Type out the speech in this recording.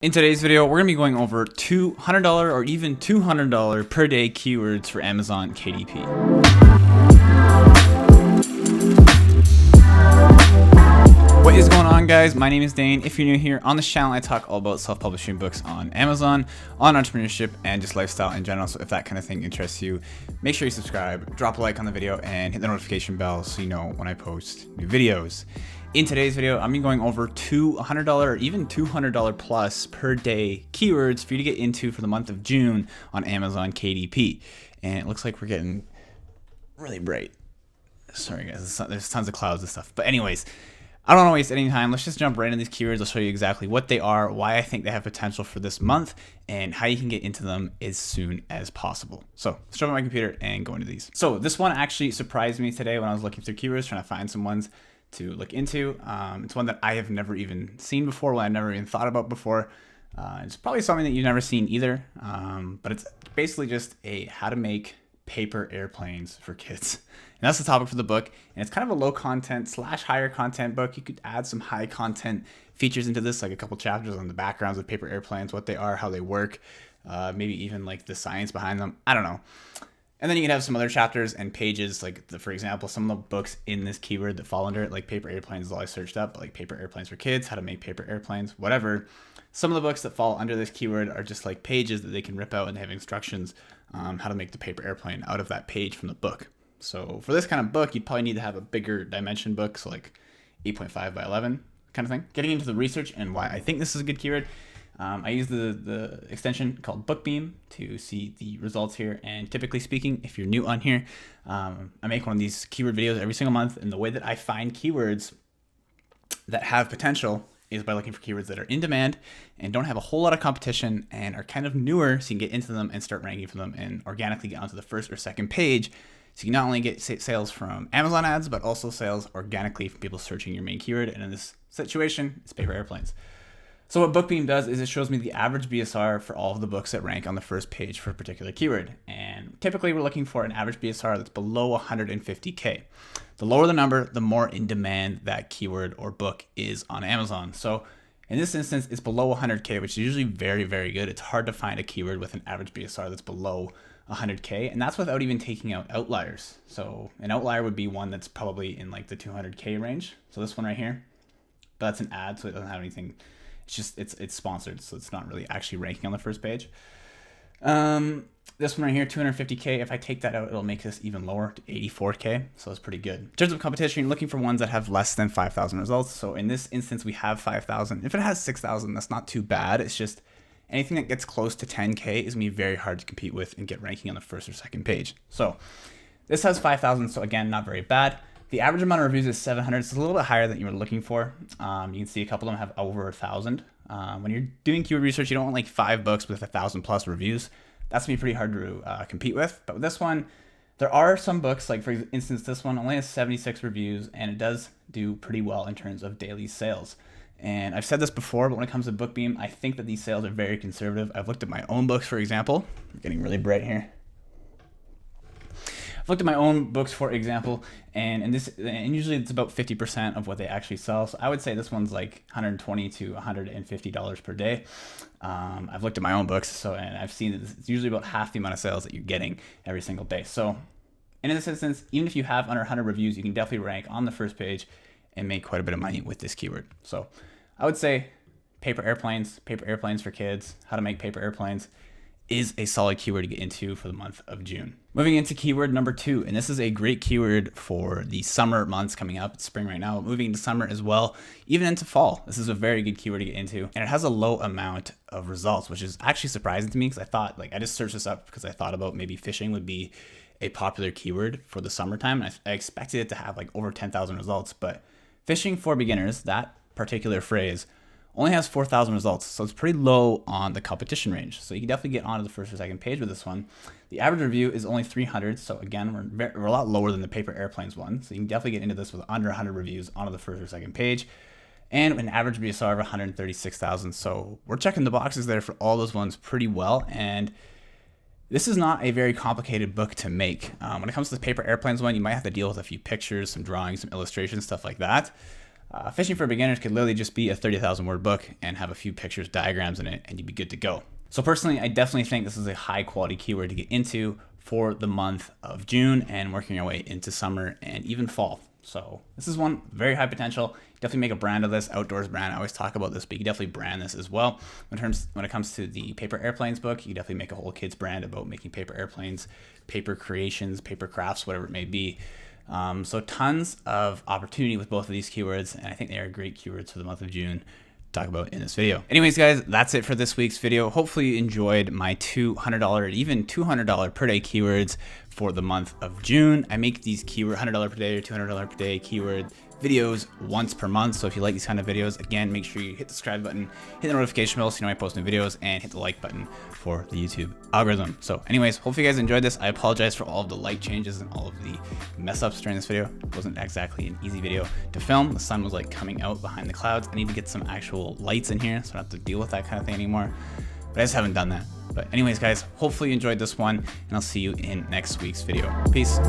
In today's video, we're going to be going over $200 or even $200 per day keywords for Amazon KDP. What is going on, guys? My name is Dane. If you're new here on this channel, I talk all about self-publishing books on Amazon, on entrepreneurship, and just lifestyle in general. So if that kind of thing interests you, make sure you subscribe, drop a like on the video, and hit the notification bell so you know when I post new videos. In today's video, I'm going over $200 or even $200 plus per day keywords for you to get into for the month of June on Amazon KDP. And it looks like we're getting really bright. Sorry guys, there's tons of clouds and stuff. But anyways, I don't want to waste any time. Let's just jump right into these keywords. I'll show you exactly what they are, why I think they have potential for this month, and how you can get into them as soon as possible. So let's jump on my computer and go into these. So this one actually surprised me today when I was looking through keywords, trying to find some ones to look into. It's one that I have never even seen before, one I've never even thought about before. It's probably something that you've never seen either, but it's basically just a how to make paper airplanes for kids. And that's the topic for the book, and it's kind of a low content / higher content book. You could add some high content features into this, like a couple chapters on the backgrounds of paper airplanes, what they are, how they work, maybe even like the science behind them. I don't know. And then you can have some other chapters and pages, like for example, some of the books in this keyword that fall under it, like paper airplanes is all I searched up, like paper airplanes for kids, how to make paper airplanes, whatever. Some of the books that fall under this keyword are just like pages that they can rip out and they have instructions how to make the paper airplane out of that page from the book. So for this kind of book, you'd probably need to have a bigger dimension book, so like 8.5 by 11 kind of thing. Getting into the research and why I think this is a good keyword. I use the extension called BookBeam to see the results here. And typically speaking, if you're new on here, I make one of these keyword videos every single month. And the way that I find keywords that have potential is by looking for keywords that are in demand and don't have a whole lot of competition and are kind of newer, so you can get into them and start ranking for them and organically get onto the first or second page. So you can not only get sales from Amazon ads, but also sales organically from people searching your main keyword. And in this situation, it's paper airplanes. So what BookBeam does is it shows me the average BSR for all of the books that rank on the first page for a particular keyword. And typically we're looking for an average BSR that's below 150K. The lower the number, the more in demand that keyword or book is on Amazon. So in this instance, it's below 100K, which is usually very, very good. It's hard to find a keyword with an average BSR that's below 100K, and that's without even taking out outliers. So an outlier would be one that's probably in like the 200K range. So this one right here, but that's an ad, so it doesn't have anything. It's just, it's sponsored, so it's not really actually ranking on the first page. This one right here, 250K. If I take that out, it'll make this even lower to 84K. So it's pretty good. In terms of competition, you're looking for ones that have less than 5,000 results. So in this instance, we have 5,000. If it has 6,000, that's not too bad. It's just anything that gets close to 10K is gonna be very hard to compete with and get ranking on the first or second page. So this has 5,000. So again, not very bad. The average amount of reviews is 700. So it's a little bit higher than you were looking for. You can see a couple of them have over 1,000. When you're doing keyword research, you don't want like 5 books with 1,000 plus reviews. That's gonna be pretty hard to compete with. But with this one, there are some books, like for instance, this one only has 76 reviews and it does do pretty well in terms of daily sales. And I've said this before, but when it comes to BookBeam, I think that these sales are very conservative. I've looked at my own books, for example. I'm getting really bright here. Looked at my own books, for example, and usually it's about 50% of what they actually sell. So I would say this one's like $120 to $150 per day. I've looked at my own books, and I've seen that it's usually about half the amount of sales that you're getting every single day. So in this instance, even if you have under 100 reviews, you can definitely rank on the first page and make quite a bit of money with this keyword. So I would say paper airplanes for kids, how to make paper airplanes, is a solid keyword to get into for the month of June. Moving into keyword number 2, and this is a great keyword for the summer months coming up. It's spring right now, moving into summer as well, even into fall. This is a very good keyword to get into, and it has a low amount of results, which is actually surprising to me because I thought, like, I just searched this up because I thought about maybe fishing would be a popular keyword for the summertime. And I expected it to have like over 10,000 results, but fishing for beginners, that particular phrase, only has 4,000 results, so it's pretty low on the competition range. So you can definitely get onto the first or second page with this one. The average review is only 300, so again, we're a lot lower than the paper airplanes one. So you can definitely get into this with under 100 reviews onto the first or second page, and an average BSR of 136,000. So we're checking the boxes there for all those ones pretty well. And this is not a very complicated book to make. When it comes to the paper airplanes one, you might have to deal with a few pictures, some drawings, some illustrations, stuff like that. Fishing for Beginners could literally just be a 30,000 word book and have a few pictures, diagrams in it, and you'd be good to go. So personally, I definitely think this is a high quality keyword to get into for the month of June and working your way into summer and even fall. So this is one very high potential. Definitely make a brand of this, outdoors brand. I always talk about this, but you can definitely brand this as well. When it comes to the paper airplanes book, you definitely make a whole kids brand about making paper airplanes, paper creations, paper crafts, whatever it may be. So tons of opportunity with both of these keywords, and I think they are great keywords for the month of June to talk about in this video. Anyways, guys, that's it for this week's video. Hopefully you enjoyed my $200, even $200 per day keywords for the month of June. I make these $100 per day or $200 per day keyword videos once per month. So if you like these kind of videos, again, make sure you hit the subscribe button, hit the notification bell so you know I post new videos, and hit the like button for the YouTube algorithm. So anyways, hopefully you guys enjoyed this. I apologize for all of the light changes and all of the mess ups during this video. It wasn't exactly an easy video to film. The sun was like coming out behind the clouds. I need to get some actual lights in here so I don't have to deal with that kind of thing anymore. But I just haven't done that. But anyways, guys, hopefully you enjoyed this one, and I'll see you in next week's video. Peace.